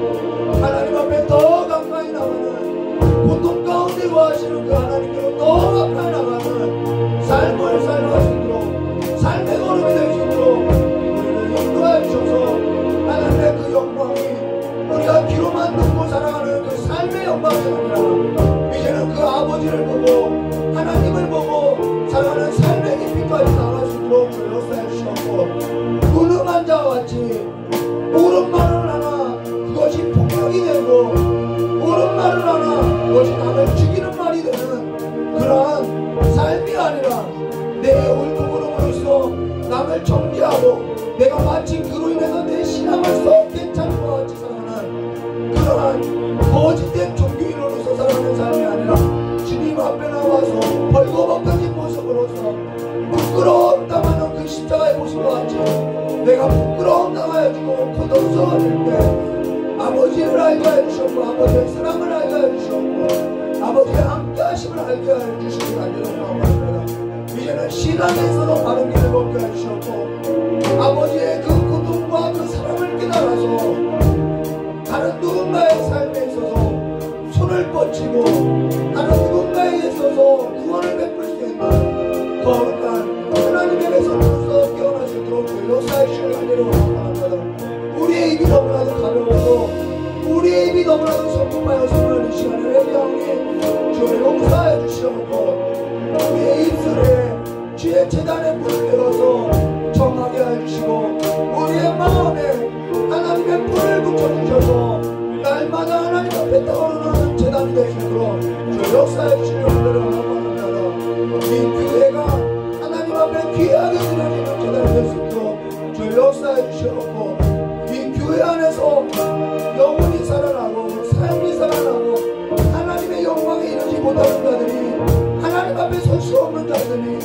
하나님 앞에 더 가까이 나가는, 고통 가운데 거하시는 그 하나님께로 더 가까이 나가는 삶을 살아갈 수 있도록, 삶의 걸음이 될 수 있도록 우리를 인도하여 주셔서 하나님의 그 영광이 우리가 귀로만 듣고 살아가는 그 삶의 영광이 아니라 이제는 그 아버지를 보고 하나님을 보고 살아가는 삶의 깊이까지 나갈 수 있도록 역사해 주셨고, 무능한 자와 같이 옳은 말을 하나 그것이 폭력이 되고, 옳은 말을 하나 그것이 남을 죽이는 말이 되는 그러한 삶이 아니라 내 옳음으로서 남을 정죄하고 내가 마치 그로 인해서 내 신앙을 썩 괜찮은 것 같이 살아가는 그러한 거짓된 종교인으로서 살아가는 삶이 아니라 주님 앞에 나와서 벌거벗겨진 모습으로서 부끄러움 당하는 그 십자가의 모습과 같이 내가 부끄러움 당하여지고 고통스러워질 때 아버지를 알게 해주셨고, 아버지의 사랑을 알게 해주셨고, 아버지의 함께하심을 알게 해주시기 간절합니다. 이제는 신앙에서도 바른 길을 걷게 해주셨고, 아버지의 그 고통과 그 사랑을 깨달아서 다른 누군가의 삶에 있어서 손을 뻗치고 다른 누군가에 있어서 구원을 베풀 수 있는 거룩한 하나님에게서로서 깨어날 수 있도록 역사의 시간을 간절합니다. 우리의 입이 너무나도 가벼워서, 우리의 입이 너무나도 성공하여서 이 시간에 회개하오니 주의 용서하여 주시옵고, 우리의 입술에 주의 제단에 불을 내어서 정하게 해주시고, 우리의 마음에 하나님의 불을 붙여주셔서 날마다 하나님 앞에 떠오르는 제단이 되시도록 주의 역사해 주시는 은혜를 원합니다. 이 교회가 하나님 앞에 귀하게 드려지는 제단이 될 수 있도록 주의 역사해 주시옵고, 교회 안에서 영혼이 살아나고 삶이 살아나고 하나님의 영광에 이르지 못하는 자들이 하나님 앞에 설 수 없는 자들이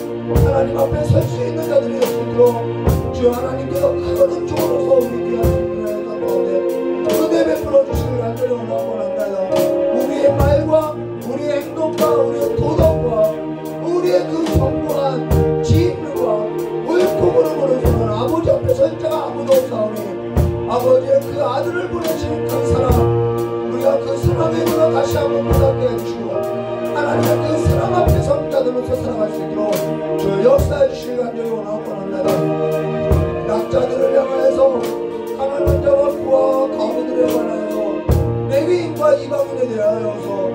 하나님 앞에 설 수 있는 자들이 될 수 있도록 주 하나님께서 큰 은총으로서 우리 귀한 은혜를 가운데 은혜 베풀어 주시길 간절히 원합니다. 우리의 말과 우리의 행동과 우리의 도덕과 우리의 그 정부한 지임과 옳고 그름으로서는 아버지 앞에 설 자가 아무도 없사오니 아버지의 그 아들을 보내신 그 사랑, 우리가 그 사랑에 들어 다시 한번 깨닫게 해주시고 하나님의 그 사랑 앞에 선 자들로서 살아갈 수 있도록 주 역사해 주시길 간절히 원합니다. 약자들을 향하여서 가난한 자와 부와 가부들에 관하여서 레위인과 이방인에 대하여서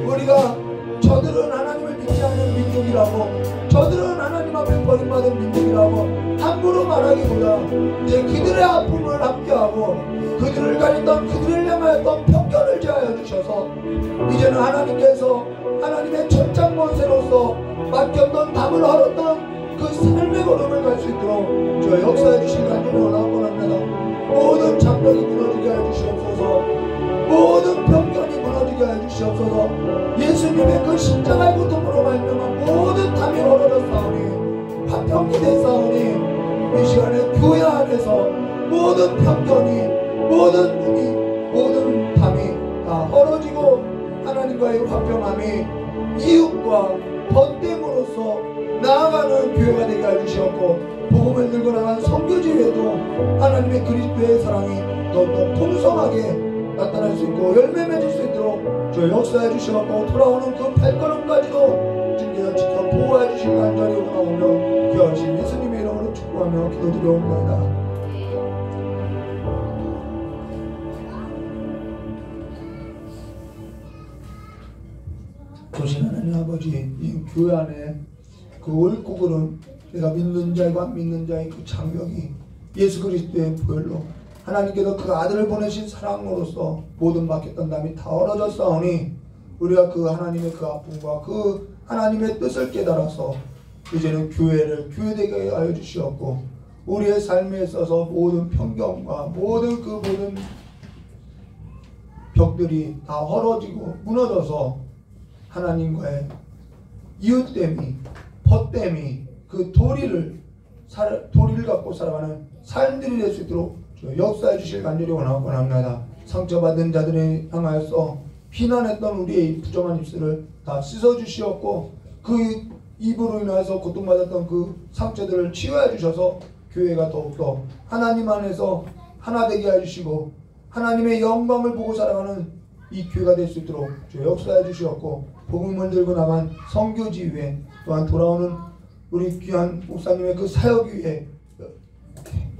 우리가 저들은 하나님을 믿지 않는 민족이라고, 저들은 하나님 앞에 버림받은 민족이라고 함부로 말하기보다 이제 그들의 아픔을 함께하고 그들을 가렸던, 그들을 향하였던 편견을 제하여 주셔서 이제는 하나님께서 하나님의 천장 권세로서 맡겼던 담을 얼었던 그 삶의 걸음을 갈 수 있도록 저 역사해 주신 간절히 원합니다. 모든 장벽이 무너지게 해 주시옵소서, 모든 편견이 무너지게 해 주시옵소서. 예수님의 그 십자가의 고통으로 말미암아 모든 담이 얼어졌사오니 파편이 됐사오니 이 시간에 교회 안에서 모든 편견이, 모든 눈이, 모든 담이 다 헐어지고 하나님과의 화평함이 이웃과 벗됨으로써 나아가는 교회가 되게 해주시었고, 복음을 들고 나간 선교지회도 하나님의 그리스도의 사랑이 더욱더 풍성하게 나타날 수 있고 열매 맺을 수 있도록 저 역사해 주시었고, 돌아오는 그 발걸음까지도 주님께서 직접 보호해 주시길 간절히 원하오며 귀하신 예수님의 이름으로 축복하며 기도드려옵나이다. 보신 하나님 아버지, 이 교회 안에 그 옳고 그름, 내가 믿는 자이고 안 믿는 자의 그 장벽이 예수 그리스도의 보혈로 하나님께서 그 아들을 보내신 사랑으로서 모든 막혔던 담이 다 얼어졌사오니, 우리가 그 하나님의 그 아픔과 그 하나님의 뜻을 깨달아서 이제는 교회를 교회되게 하여 주시었고, 우리의 삶에 있어서 모든 편견과 모든 벽들이 다 헐어지고 무너져서 하나님과의 이웃됨이, 벗됨이, 그 도리를 갖고 살아가는 삶들이 될 수 있도록 역사해 주실 간절히 원합니다. 상처받은 자들을 향하여서 비난했던 우리의 부정한 입술을 다 씻어 주시었고, 그 입으로 인하여서 고통받았던 그 상처들을 치유해 주셔서 교회가 더욱더 하나님 안에서 하나 되게 해주시고 하나님의 영광을 보고 살아가는 이 교회가 될 수 있도록 역사해 주시었고, 복음을 들고 나간 선교지 위에 또한 돌아오는 우리 귀한 목사님의 그 사역 위에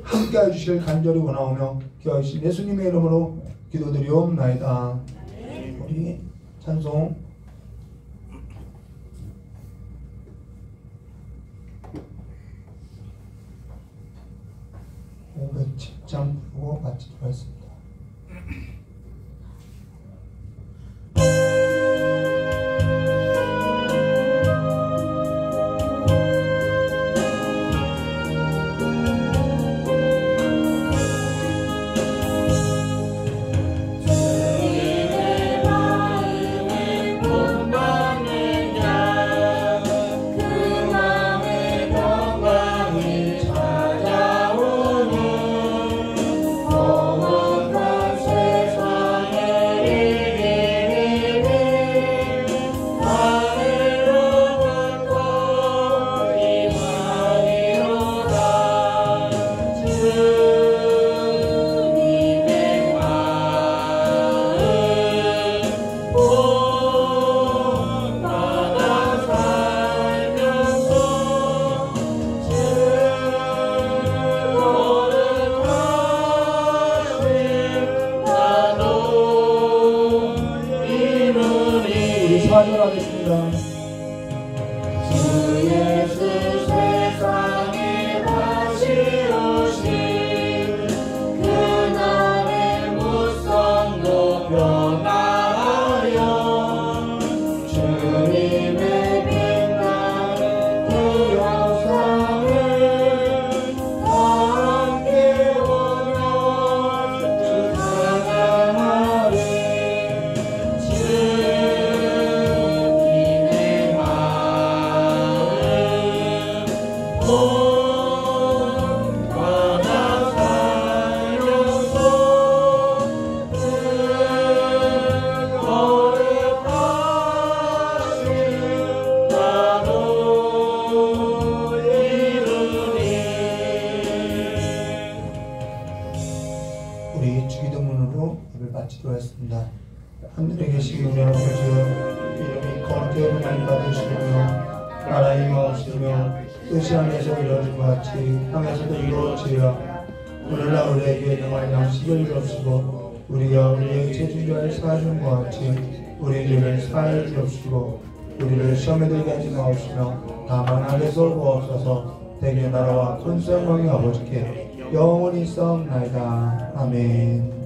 함께 해주시길 간절히 원하오며 귀하신 예수님의 이름으로 기도드리옵나이다. 우리 찬송 507장 부르고 마치도록 하겠습니다. 사절하겠습니다. 주 예수 세상에 다시 오실 그날의 무성 높여 나아요. 주님의 빛나는 그 영상을 함께 보며 주 찬양하리. 우리 주기도문으로 예배를 마치도록 하겠습니다. 하늘에 계시기 우리 아버지, 이름이 거룩히 여김을 받으시며 나라의 임하옵시며 뜻이 하늘에서 이루어진 것 같이 땅에서도 이루어지리라. 오늘날 우리에게 영원한 양식을 주옵시고 우리가 우리의 죄인들을 사하는 것 같이 우리 죄를 사하여 주옵시고 우리를 시험에 들게 하지 마옵시며 다만 악에서 구하옵소서. 대개 나라와 권세 영광이 아버지께 영원히 있사옵나이다. 아멘.